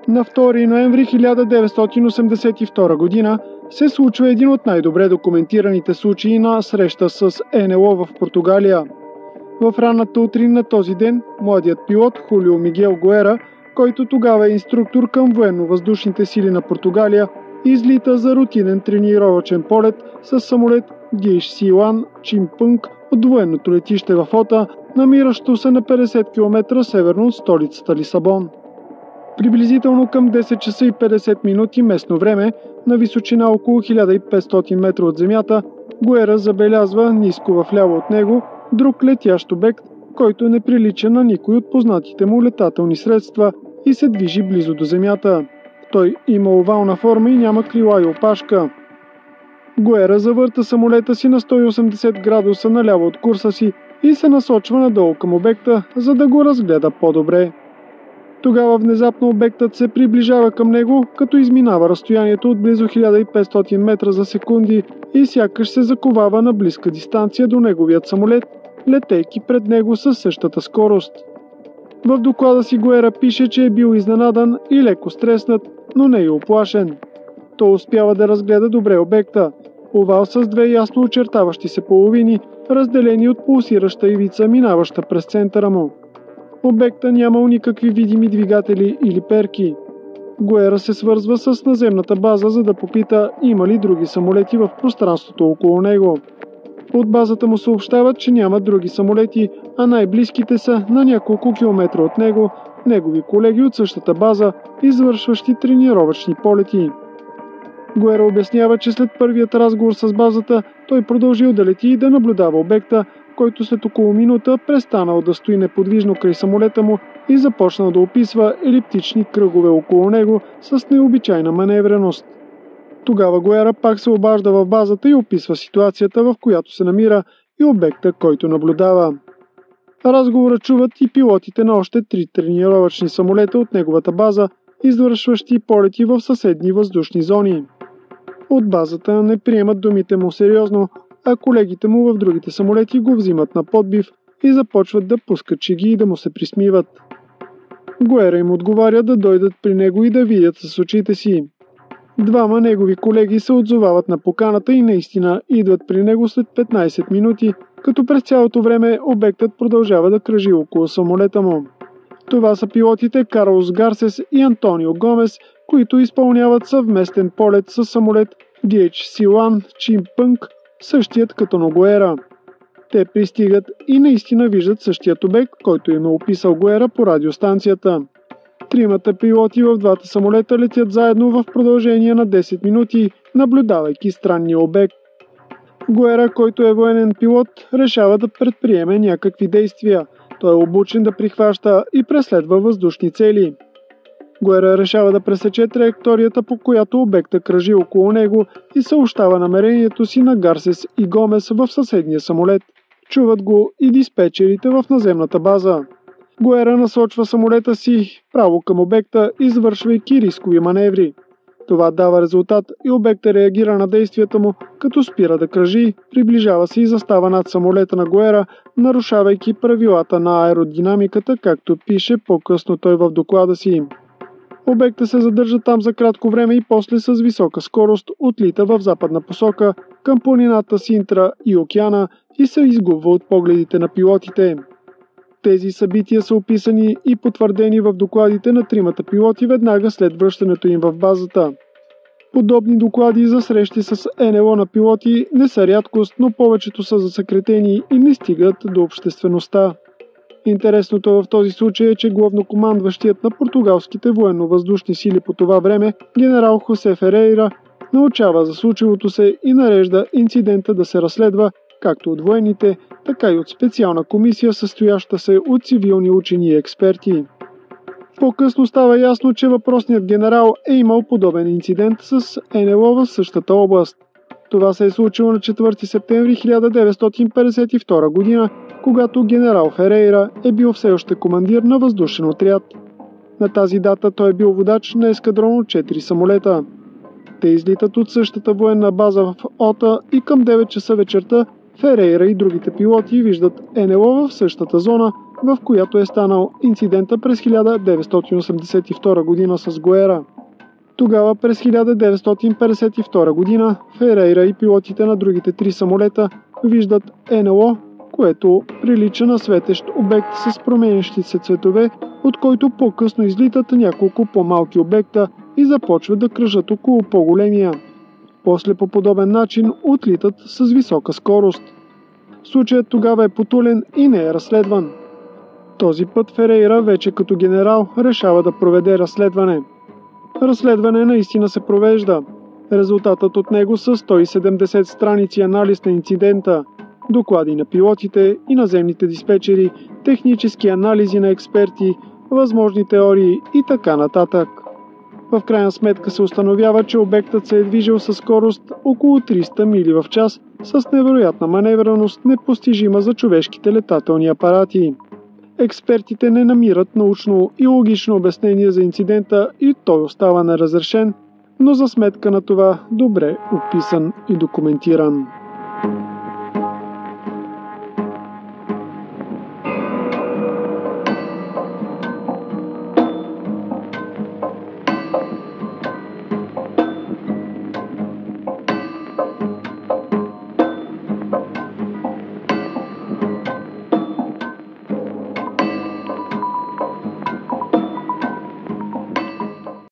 На 2 ноември 1982 година се случва един от най-добре документираните случаи на среща с НЛО в Португалия. В ранната утрин на този ден младият пилот Хулио Мигел Гуера, който тогава е инструктор към военно-въздушните сили на Португалия, излита за рутинен тренировъчен полет с самолет DHC-1 Чимпънг от военното летище в Ота, намиращо се на 50 км северно от столицата Лисабон. Приблизително към 10 часа и 50 минути местно време, на височина около 1500 метра от земята, Гуера забелязва ниско вляво от него друг летящ обект, който не прилича на никой от познатите му летателни средства и се движи близо до земята. Той има овална форма и няма крила и опашка. Гуера завърта самолета си на 180 градуса наляво от курса си и се насочва надолу към обекта, за да го разгледа по-добре. Тогава внезапно обектът се приближава към него, като изминава разстоянието от близо 1500 метра за секунди и сякаш се заковава на близка дистанция до неговият самолет, летейки пред него със същата скорост. В доклада си Гуера пише, че е бил изненадан и леко стреснат, но не и уплашен. Той успява да разгледа добре обекта. Овал с две ясно очертаващи се половини, разделени от пулсираща ивица, минаваща през центъра му. Обекта нямал никакви видими двигатели или перки. Гуера се свързва с наземната база, за да попита има ли други самолети в пространството около него. От базата му съобщават, че няма други самолети, а най-близките са на няколко километра от него, негови колеги от същата база, извършващи тренировъчни полети. Гуера обяснява, че след първият разговор с базата, той продължил да лети и да наблюдава обекта, който след около минута престанал да стои неподвижно край самолета му и започнал да описва елиптични кръгове около него с необичайна маневреност. Тогава Гуера пак се обажда в базата и описва ситуацията, в която се намира и обекта, който наблюдава. Разговора чуват и пилотите на още 3 тренировъчни самолета от неговата база, извършващи полети в съседни въздушни зони. От базата не приемат думите му сериозно, а колегите му в другите самолети го взимат на подбив и започват да пускат шеги и да му се присмиват. Гуера им отговаря да дойдат при него и да видят с очите си. Двама негови колеги се отзовават на поканата и наистина идват при него след 15 минути, като през цялото време обектът продължава да кръжи около самолета му. Това са пилотите Карлос Гарсес и Антонио Гомес, които изпълняват съвместен полет с самолет DHC-1 Чимпънг, същият като на Гуера. Те пристигат и наистина виждат същият обект, който им е описал Гуера по радиостанцията. Тримата пилоти в двата самолета летят заедно в продължение на 10 минути, наблюдавайки странния обект. Гуера, който е военен пилот, решава да предприеме някакви действия. Той е обучен да прихваща и преследва въздушни цели. Гуера решава да пресече траекторията, по която обекта кръжи около него и съобщава намерението си на Гарсес и Гомес в съседния самолет. Чуват го и диспетчерите в наземната база. Гуера насочва самолета си право към обекта, извършвайки рискови маневри. Това дава резултат и обекта реагира на действията му, като спира да кръжи, приближава се и застава над самолета на Гуера, нарушавайки правилата на аеродинамиката, както пише по-късно той в доклада си. Обекта се задържа там за кратко време и после с висока скорост отлита в западна посока към планината Синтра и океана и се изгубва от погледите на пилотите. Тези събития са описани и потвърдени в докладите на тримата пилоти веднага след връщането им в базата. Подобни доклади за срещи с НЛО на пилоти не са рядкост, но повечето са засекретени и не стигат до обществеността. Интересното в този случай е, че главнокомандващият на португалските военно-въздушни сили по това време, генерал Хосе Ферейра, научава за случилото се и нарежда инцидента да се разследва както от военните, така и от специална комисия, състояща се от цивилни учени и експерти. По-късно става ясно, че въпросният генерал е имал подобен инцидент с НЛО в същата област. Това се е случило на 4 септември 1952 година, когато генерал Ферейра е бил все още командир на въздушен отряд. На тази дата той е бил водач на ескадрон от 4 самолета. Те излитат от същата военна база в Ота и към 9 часа вечерта Ферейра и другите пилоти виждат НЛО в същата зона, в която е станал инцидента през 1982 година с Гоера. Тогава през 1952 година Ферейра и пилотите на другите 3 самолета виждат НЛО, което прилича на светещ обект с променящи се цветове, от който по-късно излитат няколко по-малки обекта и започват да кръжат около по-големия. После по подобен начин отлитат с висока скорост. Случаят тогава е потулен и не е разследван. Този път Ферейра, вече като генерал, решава да проведе разследване. Разследване наистина се провежда. Резултатът от него са 170 страници анализ на инцидента, доклади на пилотите и наземните диспетчери, технически анализи на експерти, възможни теории и така нататък. В крайна сметка се установява, че обектът се е движил със скорост около 300 мили в час с невероятна маневреност, непостижима за човешките летателни апарати. Експертите не намират научно и логично обяснение за инцидента и той остава неразрешен, но за сметка на това добре описан и документиран.